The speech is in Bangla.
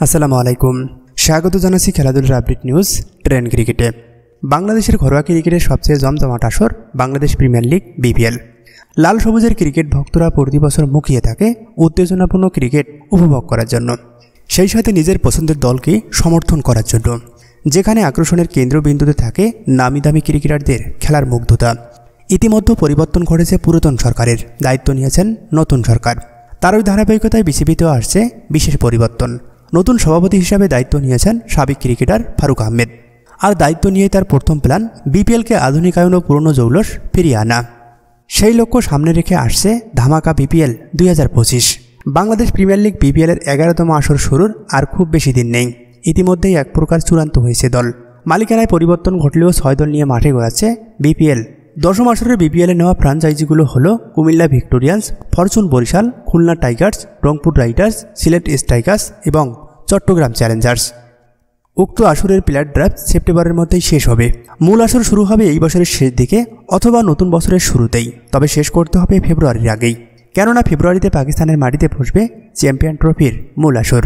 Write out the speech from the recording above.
আসসালামু আলাইকুম। স্বাগত জানাচ্ছি খেলাধুলার আপডেট নিউজ ট্রেন ক্রিকেটে। বাংলাদেশের ঘরোয়া ক্রিকেটের সবচেয়ে জমজমাট আসর বাংলাদেশ প্রিমিয়ার লিগ বিপিএল। লাল সবুজের ক্রিকেট ভক্তরা প্রতি বছর মুখিয়ে থাকে উত্তেজনাপূর্ণ ক্রিকেট উপভোগ করার জন্য, সেই সাথে নিজের পছন্দের দলকে সমর্থন করার জন্য, যেখানে আকর্ষণের কেন্দ্রবিন্দুতে থাকে নামি দামি ক্রিকেটারদের খেলার মুগ্ধতা। ইতিমধ্যে পরিবর্তন ঘটেছে পুরাতন সরকারের, দায়িত্ব নিয়েছেন নতুন সরকার। তারই ধারাবাহিকতায় বিসিবিতেও আসছে বিশেষ পরিবর্তন। নতুন সভাপতি হিসাবে দায়িত্ব নিয়েছেন সাবেক ক্রিকেটার ফারুক আহমেদ। আর দায়িত্ব নিয়ে তার প্রথম প্ল্যান বিপিএলকে আধুনিকায়ন ও পুরনো জৌলস ফিরিয়ে আনা। সেই লক্ষ্য সামনে রেখে আসছে ধামাকা বিপিএল 2025। বাংলাদেশ প্রিমিয়ার লিগ বিপিএলের 11তম আসর শুরুর আর খুব বেশি দিন নেই। ইতিমধ্যেই এক প্রকার চূড়ান্ত হয়েছে দল। মালিকানায় পরিবর্তন ঘটলেও 6 দল নিয়ে মাঠে গড়াচ্ছে বিপিএল। 10ম আসরের বিপিএলে নেওয়া ফ্র্যাঞ্চাইজিগুলো হলো Comilla Victorians, Fortune Barishal, Khulna Tigers, Rangpur Riders, Sylhet Strikers এবং চট্টগ্রাম চ্যালেঞ্জার্স। উক্ত আসরের প্লেয়ার ড্রাফট সেপ্টেম্বরের মধ্যেই শেষ হবে। মূল আসর শুরু হবে এই বছরের শেষ দিকে অথবা নতুন বছরের শুরুতেই, তবে শেষ করতে হবে ফেব্রুয়ারির আগেই, কেননা ফেব্রুয়ারিতে পাকিস্তানের মাটিতে বসবে চ্যাম্পিয়ন ট্রফির মূল আসর।